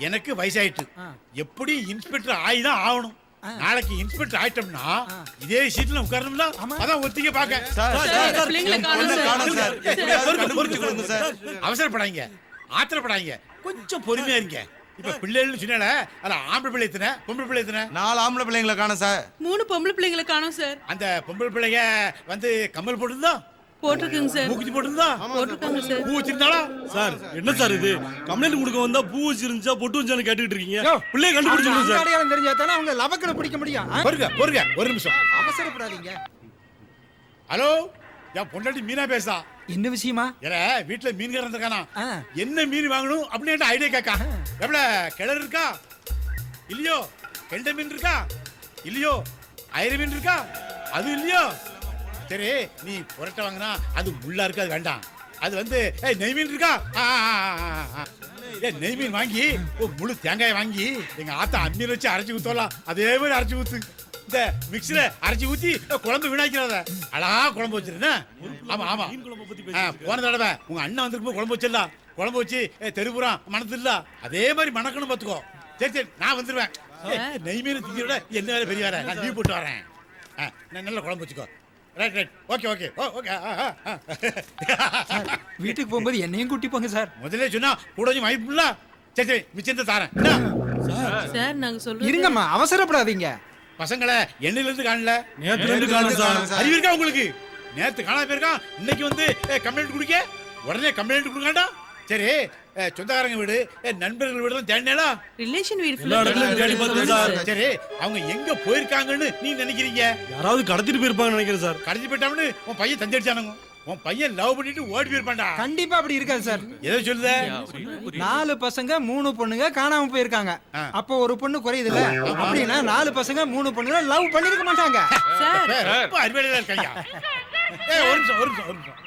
எனக்கு வயசாயிட்டு எப்படி இன்ஸ்பெக்டர் ஆயிதான் ஆகணும். நாளைக்கு இன்ஸ்பெக்டர் ஆயிட்டோம்னா இதே சீட்ல உட்காரணும்ல, அதான் ஒத்திக்க பாக்க. அவசரப்படாங்க, ஆத்திரப்படாங்க, கொஞ்சம் பொறுமையா இருங்க. இப்ப பிள்ளைகள்னு சொன்னால அதுல ஆம்பளை பிள்ளை எத்தனை, பொம்பளை பிள்ளை எத்தனை? 4 ஆம்பளை பிள்ளைங்களை காணோம் சார். 3 பொம்பளை பிள்ளைங்களை காணோம் சார். அந்த பொம்பளை பிள்ளைங்க வந்து கம்மல் போட்டுருந்தா, போட்டிருக்குங்க சார். மூக்குத்தி போட்டுருந்தா, போட்டிருக்காங்க சார். பூ வச்சிருந்தாளா? சார் என்ன சார் இது? கம்ப்ளைண்ட் கொடுக்க வந்தா பூ வச்சிருந்துச்சா பொட்டு வச்சான்னு கேட்டுக்கிட்டு இருக்கீங்க. பிள்ளைய கண்டுபிடிச்சிருங்க சார். அடையாளம் தெரிஞ்சா தானே அவங்க லவக்கனை பிடிக்க முடியும். பொறுங்க ஒரு நிமிஷம், அவசரப்படாதீங்க. ஹலோ, என் பொண்டாட்டி மீனா பேசா. என்ன விஷயமா? ஏற வீட்டுல மீன் இருக்கானா, என்ன மீன் வாங்கணும் அப்படின்னு ஐடியா கேட்கா. எவ்வளவு கிணறு இருக்கா இல்லையோ, கெண்டை மீன் இருக்கா இல்லையோ, ஐர மீன் இருக்கா அது இல்லையோ. சரி, நீ புரட்ட வாங்கினா அது முள்ளா இருக்கு, அது வேண்டாம். அது வந்து நெய் மீன் இருக்கா, நெய் மீன் வாங்கி முழு தேங்காய் வாங்கி எங்க ஆத்தா அம்மியில் வச்சு அரைச்சி ஊத்தலாம், அதே மாதிரி அரைச்சி ஊத்து. இந்த மிக்ஸில அரைச்சி ஊத்தி குழம்பு வீணாக்கிறத அழகா குழம்பு வச்சிருந்தேன். ஆமா ஆமா, போன தடவை உங்க அண்ணன் வந்திருக்கும் குழம்பு வச்சிடலாம், குழம்பு வச்சு தெருப்புறம் மணத்து இல்ல, அதே மாதிரி மணக்கணும் பாத்துக்கோ. சரி நான் வந்துருவேன். நெய் மீன் திங்கிற என்ன வேலை பெரிய வேலை, நான் லீவ் போட்டு வரேன். நல்ல குழம்பு வச்சுக்கோ. Right okay okay okay. வீட்டுக்கு போகும்போது என்னையும் கூட்டி போங்க சார். முதல்ல சொன்னா கூட கொஞ்சம் வாய்ப்புல. சரி மிச்சத்தை தாரேன். சார் நாங்க சொல்றோம், இருங்கம்மா, அவசரப்படாதீங்க. பசங்களை எண்ணில இருந்து காணல, நேத்துல இருந்து காணோம் சார். அறிவு இருக்கா உங்களுக்கு? நேத்து காணாம போயிருக்கான், இன்னைக்கு வந்து கம்ப்ளைண்ட் குடிக்க உடனே கம்ப்ளைண்ட் கொடுக்காண்டா. சரி, சொந்தக்காரங்க வீடு, நண்பர்கள் வீடு தான் தேடினேடா, ரிலேஷன் வீடு எல்லா இடத்துலயும் தேடி பார்த்தேன் சார். சரி அவங்க எங்க போயிருக்காங்கன்னு நீங்க நினைக்கிறீங்க? யாராவது கடத்திட்டு போயிருப்பாங்கன்னு நினைக்கிறேன் சார். கடத்தி போயிட்டான்னு உன் பையன் தந்தடிச்சானுங்க, உன் பையன் லவ் பண்ணிட்டு ஓடி போயிருப்பான்டா. கண்டிப்பா அப்படி இருக்காது சார். எதை சொல்லுத? 4 பசங்க 3 பொண்ணுங்க காணாம போயிருக்காங்க. அப்போ ஒரு பொண்ணு குறையுதுல, அப்படின்னா 4 பசங்க 3 பொண்ணுங்க லவ் பண்ணிருக்க மாட்டாங்க சார். ரொம்ப அறிவாளியா இருக்காங்க. ஒரு நிமிஷம்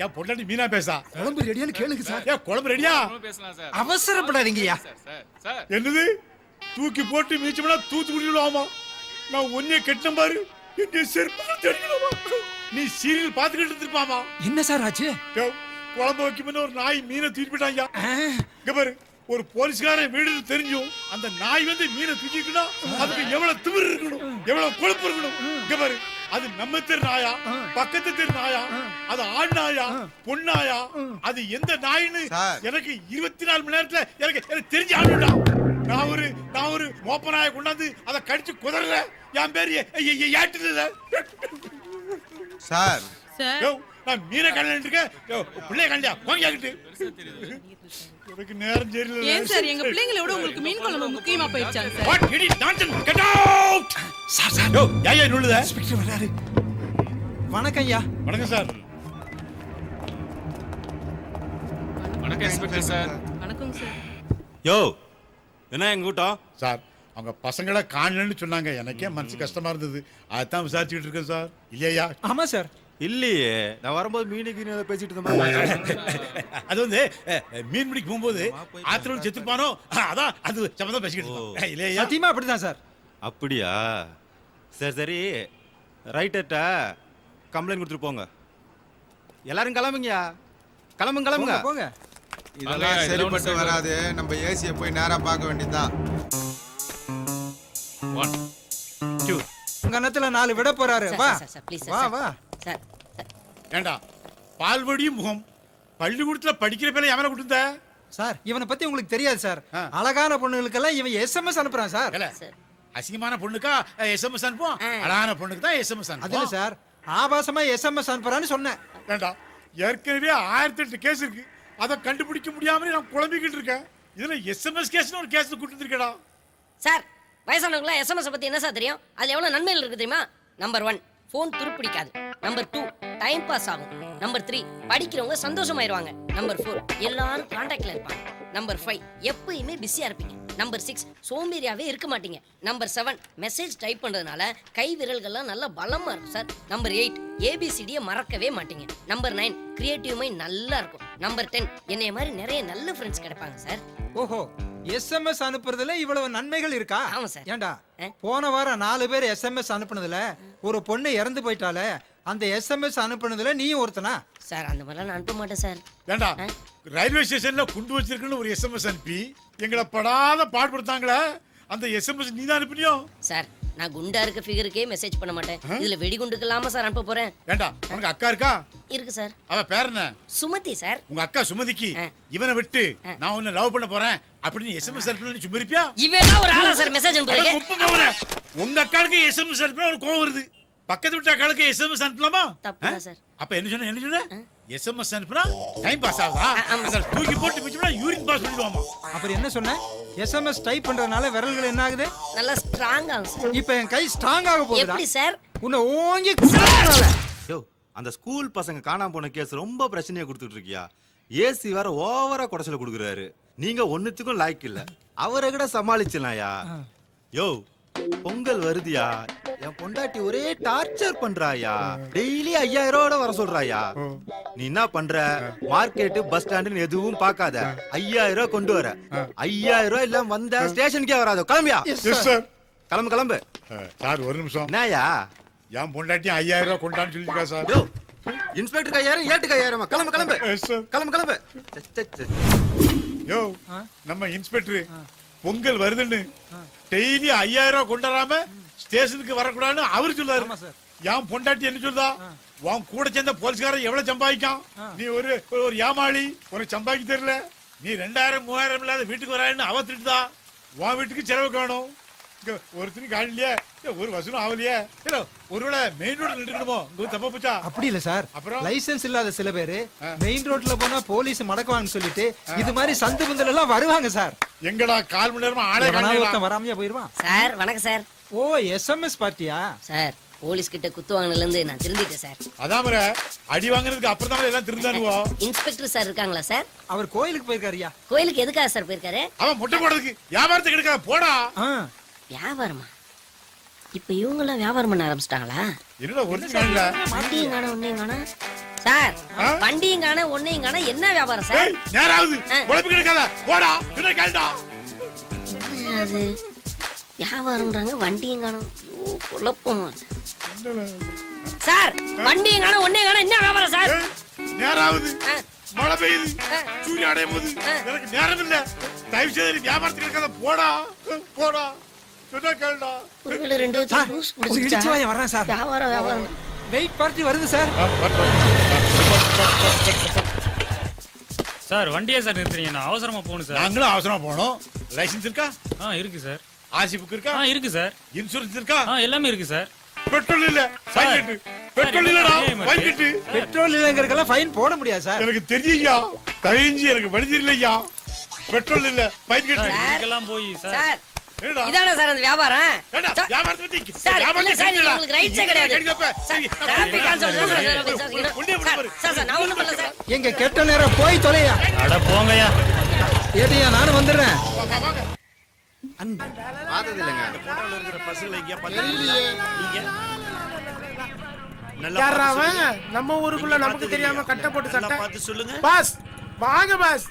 என் பொண்டாட்டி மீனா பேசா. குழம்பு ரெடியான்னு கேளுங்க சார். குழம்பு ரெடியா? அவசரப்படாதீங்கய்யா. என்னது தூக்கி போட்டு மீச்சம்னா தூத்துக்குடி விடுவாமா? நான் ஒன்னே கெட்ட பாரு, என்ன செருப்பா தெரியுமா? நீ சீரியல் பாத்துக்கிட்டு இருப்பாமா? என்ன சார் ஆச்சு? குழம்பு வைக்கும் ஒரு நாய் மீனை தூக்கி போட்டாங்க. இங்க பாரு, ஒரு போலீஸ்காரன் வீடு தெரிஞ்சும் அந்த நாய் வந்து மீனை தூக்கிக்கணும், அதுக்கு எவ்வளவு திமிரு இருக்கணும், எவ்வளவு கொழுப்பு இருக்கணும். இங்க பாரு, அது நம்ம தெரு நாயா, பக்கத்து தெரு நாயா, அது ஆண் நாயா பொண்ணாயா, அது எந்த நாயின்னு எனக்கு 24 மணி நேரத்துல எனக்கு தெரிஞ்சு ஆடுடா. நான் ஒரு மோப்ப நாயை கொண்டாந்து அதை கடிச்சு குதறல, என் பேரு ஏட்டுல சார். நான் மீனை கல்யாணம் இருக்கேன், பிள்ளைய கல்யா வாங்கிட்டு எனக்கு நேரம் தெரியல. ஏன் சார் எங்க பிள்ளைங்களை விட உங்களுக்கு மீன் குழம்பு முக்கியமா போயிடுச்சாங்க sir? What it is nonsense, get out. Sir யோ யாயா நுழுத? இன்ஸ்பெக்டர் வராரு. வணக்கம் ஐயா. வணக்கம் சார். வணக்கம் இன்ஸ்பெக்டர் சார். வணக்கம் சார். யோ என்ன எங்க கூட்டம் சார், அவங்க பசங்களை காணலன்னு சொன்னாங்க, எனக்கே மனசு கஷ்டமா இருந்தது, அதான் விசாரிச்சுட்டு இருக்கேன் சார். இல்லையா? ஆமா சார். இல்லையே, நான் வரும்போது மீனுக்கு பேசிட்டு இருந்தேன். அது வந்து மீன் பிடிக்க போகும்போது ஆத்திரம் செத்துப்பானோ, அதான் அது சம்பந்தம் பேசிக்கிட்டு இருக்கோம். இல்லையா? சத்தியமா அப்படிதான் சார். அப்படியா? சரி ரைட்டர்ட்ட கம்ப்ளைண்ட் கொடுத்துட்டு போங்க. எல்லாரும் கிளம்புங்கயா, கிளம்புங்க. போங்க. இதெல்லாம் சரிப்பட்டு வராது. நம்ம ஏசியை போய் நேரா பார்க்க வேண்டியதுதான். 1 2 உங்க அண்ணத்துல 4 விட போறாரு. வா வா வா. ஏண்டா பால்வடி முகம், பள்ளிக்கூடத்துல படிக்கிற பேரை எவனை கொடுத்த? சார் இவனை பத்தி உங்களுக்கு தெரியாது சார். அழகான பொண்ணுங்களுக்கெல்லாம் இவன் SMS அனுப்புறான் சார். அசிங்கமான பொண்ணுக்கா SMS அனுப்புவோம், அழகான பொண்ணுக்கு தான் SMS அது அனுப்புவோம். இல்ல சார், ஆபாசமா SMS அனுப்புறான்னு சொன்னேன். ஏண்டா ஏற்கனவே 1008 கேஸ் இருக்கு, அதை கண்டுபிடிக்க முடியாம நான் குழம்பிக்கிட்டு இருக்கேன். இதுல SMS கேஸ்னு ஒரு கேஸ் கூட்டிட்டு இருக்கடா. சார் வயசானவங்களா SMS பத்தி என்ன சார் தெரியும்? அதுல எவ்வளவு நன்மைகள் இருக்கு தெரியுமா? நம்பர் 1 போன் துருப்பிடிக்காது. நம்பர் 2 டைம் பாஸ் ஆகும். நம்பர் 3 படிக்கிறவங்க சந்தோஷமாயிருவாங்க. நம்பர் 4 எல்லாரும் கான்டாக்ட்ல இருப்பாங்க. நம்பர் 5 எப்பயுமே பிஸியா இருப்பீங்க. நம்பர் 6 சோம்பேறியாவே இருக்க மாட்டீங்க. நம்பர் 7 மெசேஜ் டைப் பண்றதுனால கை விரல்கள்லாம் நல்லா பலமா இருக்கும் சார். நம்பர் 8 ABCD மறக்கவே மாட்டீங்க. நம்பர் 9 கிரியேட்டிவ் மைண்ட் நல்லா இருக்கும். நம்பர் 10 என்னைய மாதிரி நிறைய நல்ல ஃப்ரெண்ட்ஸ் கிடைப்பாங்க சார். ஓஹோ, SMS அனுப்புறதுல இவ்வளவு நன்மைகள் இருக்கா? ஆமா சார். ஏண்டா போன வாரம் 4 பேர் SMS அனுப்புனதுல ஒரு பொண்ணு இறந்து போயிட்டாலே, அந்த எஸ்எம்எஸ் அனுப்புனதுல நீயும் ஒருத்தனா? சார் அந்த மாதிரிலாம் நான் அனுப்ப மாட்டேன் சார். ஏண்டா ரயில்வே ஸ்டேஷன்ல குண்டு வச்சிருக்குன்னு ஒரு எஸ்எம்எஸ் அனுப்பி எங்களை படாத பாடுபடுத்தாங்களே, அந்த எஸ்எம்எஸ் நீ தான் அனுப்பினியோ? சார் நான் குண்டா இருக்க ஃபிகருக்கே மெசேஜ் பண்ண மாட்டேன். இதுல வெடிகுண்டுக்கு இல்லாம சார் அனுப்ப போறேன். ஏண்டா உனக்கு அக்கா இருக்கா? இருக்கு சார். அவ பேர் என்ன? சுமதி சார். உங்க அக்கா சுமதிக்கு இவனை விட்டு நான் உன்னை லவ் பண்ண போறேன் அப்படின்னு எஸ்எம்எஸ் அனுப்பி சும்மா இருப்பியா? இவன் ஒரு ஆளா சார் மெசேஜ் அனுப்புறீங்க? உங்க அக்காளுக்கு எஸ்எம்எஸ் அனுப்பினா ஒரு கோவம் வருது, பக்கத்து வீட்டு அக்காளுக்கு எஸ்எம்எஸ் அனுப்பலாமா? தப்பு சார். அப்ப என்ன சொன்ன எஸ்எம்எஸ் அனுப்புனா டைம் பாஸ் ஆகுதா? அத தூக்கி போட்டு பிடிச்சா யூரின் பாஸ் பண்ணிடுவாமா? அப்புறம் என்ன சொன்ன? எஸ்எம்எஸ் டைப் பண்றதுனால விரல்கள் என்ன ஆகுது? நல்லா ஸ்ட்ராங் ஆகும் சார். இப்போ என் கை ஸ்ட்ராங் ஆக போகுதா? எப்படி சார்? உன்னை ஓங்கி குத்துறதுனால. யோ அந்த ஸ்கூல் பசங்க காணாம போன கேஸ் ரொம்ப பிரச்சனையை கொடுத்துட்டு இருக்கியா? ஏசி வேற ஓவரா குடைச்சல கொடுக்குறாரு. நீங்க ஒன்னுத்துக்கும் லாய்க்கு இல்ல, அவரை கூட சமாளிச்சலாம்யா. யோ பொங்கல் வருதியா, என் பொண்டாட்டி ஒரே டார்ச்சர் பண்றாயா, டெய்லி 5000 வர சொல்றாயா. நீ என்ன பண்ற? மார்க்கெட் பஸ் ஸ்டாண்டு எதுவும் பார்க்காத, 5000 கொண்டு வர. 5000 இல்லாம வந்த ஸ்டேஷனுக்கே வராது. கிளம்பியா? கிளம்பு கிளம்பு. சார் ஒரு நிமிஷம். என்னயா என் பொண்டாட்டி 5000 கொண்டான்னு சொல்லிருக்கா சார். யோ இன்ஸ்பெக்டர் 5000 ஏட்டுக்கு 5000. கிளம்பு கிளம்பு கிளம்பு கிளம்பு. யோ நம்ம இன்ஸ்பெக்டர் பொங்கல் வருதுன்னு டெய்லி 5000 கொண்டாடாம ஸ்டேஷனுக்கு வரக்கூடாதுன்னு அவரு சொல்லாரு. என் பொண்டாட்டி என்ன சொல்றா? உன் கூட சேர்ந்த போலீஸ்காரன் எவ்வளவு சம்பாதிக்கான், நீ ஒரு ஏமாளி, உனக்கு சம்பாதிக்க தெரியல, நீ 2000 3000 இல்லாத வீட்டுக்கு வரான்னு அவ திட்டுதா. உன் வீட்டுக்கு செலவு காணும், ஒருத்தனு காணலையே, ஒரு வசூலும் ஆகலையே. ஒருவேளை மெயின் ரோட்ல நின்றுக்கணுமோ? தப்பா போச்சா? அப்படி இல்ல சார், அப்புறம் லைசென்ஸ் இல்லாத சில பேரு மெயின் ரோட்ல போனா போலீஸ் மடக்குவாங்கன்னு சொல்லிட்டு இது மாதிரி சந்து பந்தல் எல்லாம் வருவாங்க சார். எங்கடா 1/4 மணி நேரமா ஆளே ஒருத்தன் வராமையா போயிருவான். சார் வணக்கம் சார். ஓ எஸ்எம்எஸ் பார்ட்டியா? சார் போலீஸ் கிட்ட குத்து வாங்கினதுல இருந்து நான் திருந்திட்டேன் சார். அதான் அடி வாங்குறதுக்கு அப்புறம் தான் எல்லாம் திருந்தானுவோ. இன்ஸ்பெக்டர் சார் இருக்காங்களா சார்? அவர் கோயிலுக்கு போயிருக்காருயா. கோயிலுக்கு எதுக்காக சார் போயிருக்காரு? அவன் முட்டை போடுறதுக்கு. வியாபாரத்துக்கு எடுக்காத போடா. வியாபாரமா? இப்ப இவங்க எல்லாம் வியாபாரம் பண்ண ஆரம்பிச்சிட்டாங்களா? என்னடா ஒரிஜினல் இல்ல, வண்டியும் காண ஒன்னையும் காண. சார் வண்டியும் காண ஒன்னையும் காண, என்ன வியாபாரம் சார்? நேராவது உழைப்பு எடுக்காத போடா. என்ன கேள்டா? அது வியாபாரம்ன்றாங்க, வண்டியும் காணோம். குழப்பம் சார். வண்டியும் காண ஒன்னையும் காண, என்ன வியாபாரம் சார்? நேராவது மழை பெய்யுது, சூரிய அடையும் போது எனக்கு நேரம் இல்ல, தயவு செய்து வியாபாரத்துக்கு எடுக்காத போடா போடா. ஒருவேளை 2 வர்றேன் சார். வியாபாரம் வெயிட் பார்ட்டி வருது சார். சார் வண்டியே சார் நிறுத்துறீங்க, நான் அவசரமா போகணும் சார். நாங்களும் அவசரமா போனோம். லைசென்ஸ் இருக்கா? இருக்கு சார். ஆர்சி புக் இருக்கா? இருக்கு சார். இன்சூரன்ஸ் இருக்கா? எல்லாமே இருக்கு சார். பெட்ரோல் இல்ல, ஃபைன் கட்டு. பெட்ரோல் இல்லடா, ஃபைன் கட்டு. பெட்ரோல் இல்லங்கறதுல ஃபைன் போட முடியாது சார். எனக்கு தெரியும்யா, தயஞ்சி எனக்கு வழி தெரியலையா. பெட்ரோல் இல்ல, ஃபைன் கட்டு. இதெல்லாம் போய் சார். சார் இதானே சார் அந்த வியாபாரம்? வியாபாரத்துக்கு சார் இல்ல சார், உங்களுக்கு ரைட்ஸே கிடையாது. டிராபிக் கான்சல் சார். நான் ஒண்ணும் பண்ணல சார். எங்க கெட்ட நேரம் போய் தொலையா. அட போங்கயா. ஏடியா நானும் வந்துடுறேன். பார்த்தது இல்லைங்க. போட்டோல இருக்கிற பசங்களை இங்க பாத்தீங்க. யாரா அவன்? நம்ம ஊருக்குள்ள நமக்கு தெரியாம கட்ட போட்டு சட்டை. பார்த்து சொல்லுங்க. பாஸ் வாங்க பாஸ்,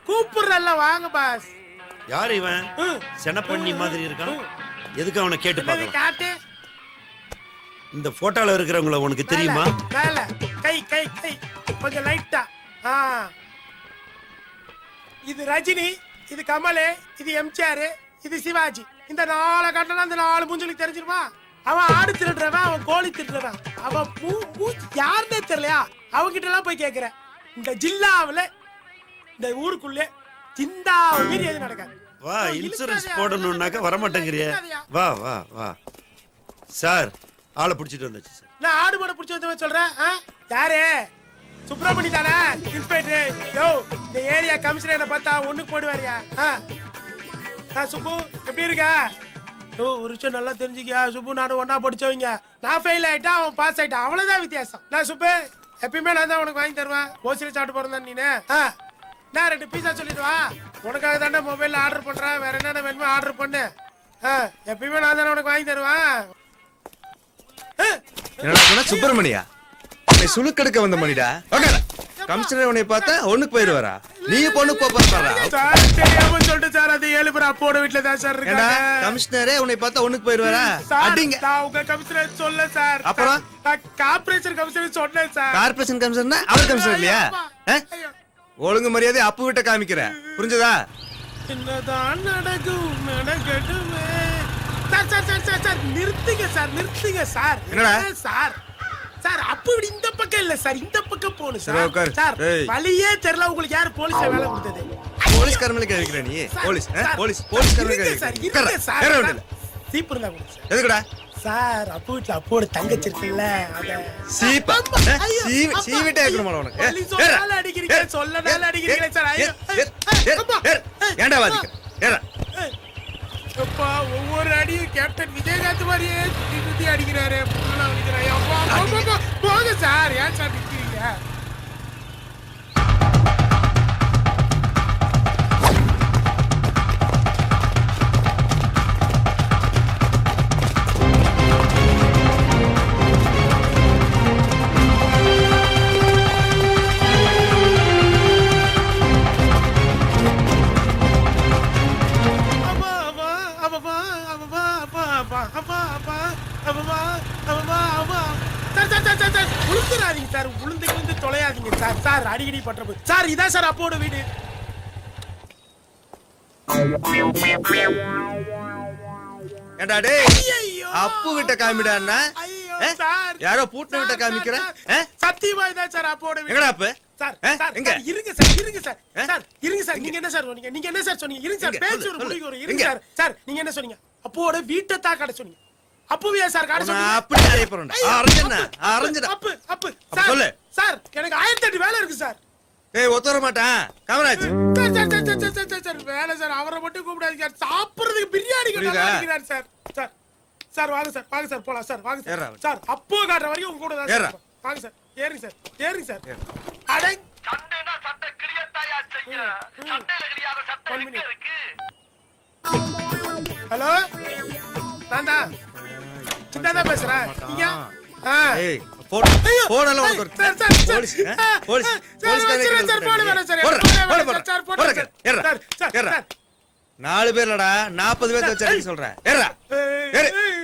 கூப்பிடுறல்ல வாங்க பாஸ். யார் இவன்? செனப்பண்ணி மாதிரி இருக்கான். எதுக்கு அவனை கேட்டு பார்க்கலாம். காட்டு. இந்த போட்டோல இருக்கிறவங்கள உனக்கு தெரியுமா? மேல கை கை கை கொஞ்சம் லைட்டா. இது ரஜினி, இது கமல், இது எம்ஜிஆர், இது சிவாஜி. இந்த 4 கட்டணம் அந்த 4 மூஞ்சிலுக்கு தெரிஞ்சிருமா? அவன் ஆடு திருடுறவன், அவன் கோழி திருடுறவன், அவன் யாருன்னே தெரியலையா? அவங்கிட்ட எல்லாம் போய் கேட்கிறேன். இந்த ஜில்லாவுல இந்த ஊருக்குள்ளே சிந்தா மீறி எது நடக்காது. வா இன்சூரன்ஸ் போடணும்னாக்க வர மாட்டேங்கிறியே. வா வா வா. சார் ஆளை பிடிச்சிட்டு வந்தாச்சு சார். நான் ஆடு மாடு பிடிச்சி வந்து சொல்றேன். யாரு? சுப்பிரமணி தானே இன்ஸ்பெக்டர்? யோ இந்த ஏரியா கமிஷனர் பார்த்தா ஒண்ணுக்கு போடுவாரியா? சுப்பு எப்படி இருக்க? ஓ ஒரு விஷயம் நல்லா தெரிஞ்சுக்கியா சுப்பு, நானும் ஒன்னா படிச்சவங்க. நான் ஃபெயில் ஆயிட்டா, அவன் பாஸ் ஆயிட்டான், அவ்வளவுதான் வித்தியாசம். நான் சுப்பு எப்பயுமே நான் தான் உனக்கு வாங்கி தருவேன். ஓசில சாப்பிட்டு போறேன் நீனு. நான் 2 பீஸா சொல்லிட்டு வா. உனக்காக தானே மொபைல்ல ஆர்டர் பண்றேன், வேற என்னென்ன வேணுமோ ஆர்டர் பண்ணு. எப்பயுமே நான் தானே உனக்கு வாங்கி தருவேன். என்னடா சுப்பிரமணியா, உன்னை சுளுக்கெடுக்க வந்த மணிடா. கமிஷனர் உன்னை பார்த்தா ஒண்ணுக்கு போயிடுவாரா? நீ பொண்ணுக்கு போறா? தெரியாம சொல்லிட்டு சார், அது 7 பேர் அப்போட வீட்டுல தான் சார் ஏண்டா இருக்காங்க. கமிஷனரே உன்னை பார்த்தா ஒண்ணுக்கு போயிருவாரா சார், அடிங்க நான் உங்க கமிஷனர் சொல்ல சார். அப்புறம்? நான் கார்ப்பரேஷன் கமிஷனர் சொன்னேன் சார். கார்பரேஷன் கமிஷனர்னா அவர் கமிஷனர் இல்லையா ஆ? ஐயோ. ஒழுங்கு மரியாதை அப்பு விட்ட காமிக்கிற புரிஞ்சதா என்னதான் நடக்கும் நடக்கட்டுமே. Sir sir sir sir sir நிறுத்துங்க சார் நிறுத்துங்க சார். என்னடா? என்ன சார் சார் அப்படி இந்த பக்கம் இல்ல சார் இந்த பக்கம் போணும் சரி, சார். உட்காரு. சார் ஏய். வழியே தெரியல உங்களுக்கு யார் போலீஸ்ல வேலை கொடுத்தது? போலீஸ் கர்மல கேக்குற நீ போலீஸ் போலீஸ் கர்மல இருங்க சார், கேக்குற இருங்க சார். வேற ஒண்ணு சீப்பு இருந்தா கொடுங்க சார். எதுக்குடா சார் அப்போ வீட்டுல அப்போட தங்கச்சி இருக்குல்ல அத சீப்பா அம்மா, ஐயோ, அம்மா, சீவிட்டே இருக்கணுமா உனக்கு வலி சொன்னால அடிக்கிறீங்க சொல்லனால அடிக்கிறீங்க சார். ஐயோ அம்மா, ஏண்டா வாதிக்க ஏறா அப்பா ஒவ்வொரு அடியும் கேப்டன் விஜயகாந்த் மாதிரியே சுத்தி சுத்தி அடிக்கிறாரு. புள்ளலாம் அடிக்கிறாரு. அப்பா, அப்பா, அப்பா, போங்க சார் ஏன் சார் நிக்கிறீங்க? அப்பா, அப்பா, அப்பா, அப்பா, அப்பா, அப்பா, அப்பா, அப்பா, அப்பா, அப்பா, அப்பா. Sir, sir, sir, sir, sir, உளுந்துடாதீங்க சார் உளுந்து தொலையாதீங்க சார். சார் அடிக்கடி பண்றது சார் இதான் சார் அப்போட வீடு. ஏண்டா டேய் ஐயோ. அப்பு விட்ட காமிடான்னா ஐயோ, ஏ? சார். யாரோ பூட்டின விட்ட சார், காமிக்கிற சார், ஏ? சத்தியமா இதான் சார் அப்போட வீடு. எங்கடா அப்பு சார் ஏ? சார் எங்க? சார், இருங்க சார் இருங்க சார் ஏ? சார் இருங்க சார் நீங்க என்ன சார் சொன்னீங்க? நீங்க என்ன சார் சொன்னீங்க? இருங்க சார் எங்க? பேச்சு சொல்லு, ஒரு சொல்லு. முடிவு வரும். இருங்க எங்க? சார் சார் நீங்க என்ன சொன்னீங்க? அப்போட வீட்டை தான் கடை சொன்னீங்க. அப்பவே சார் கடை நான் சொன்னீங்க. அப்படி செய்ய போறேன் ஐயோ, அரைஞ்சனா அப்பு, அரைஞ்சடா அப்பு அப்பு அப்ப சார், சொல்லு. சார் எனக்கு 1008 வேலை இருக்கு சார். ஏய் ஒத்துற மாட்டான் Kamaraj sir sir sir sir sir sir sir வேலை சார் அவரை மட்டும் கூப்பிடாதீங்க சார். சாப்பிடுறதுக்கு பிரியாணி புரியுதா? கேட்டாங்க சார். சார் சார் வாங்க சார் வாங்க சார் போலாம் சார் வாங்க ஏறா. சார். சார் அப்போ காட்டுற வரைக்கும் உங்க கூட தான் ஏறா. சார். வாங்க சார் ஏறுங்க சார் ஏறுங்க சார். அடங் ஹலோ நான் தான் சின்னதா பேசுறேன். நீங்க ஆ. ஏய் போன் போன் எல்லாம் உனக்கு ஒரு sir, sir, sir. Police police sir, police sir, sir, போடு வேணாம் சார். போடுற, போடு போடு, வேணாம் போடு. சார், போடு போடுற, சார். ஏறுடா, சார், சார், ஏறுடா. சார். 4 பேர்லடா 40 பேர்த்த வச்சு அடிக்க சொல்றேன் ஏறா ஏய், ஏறு. ஏய்,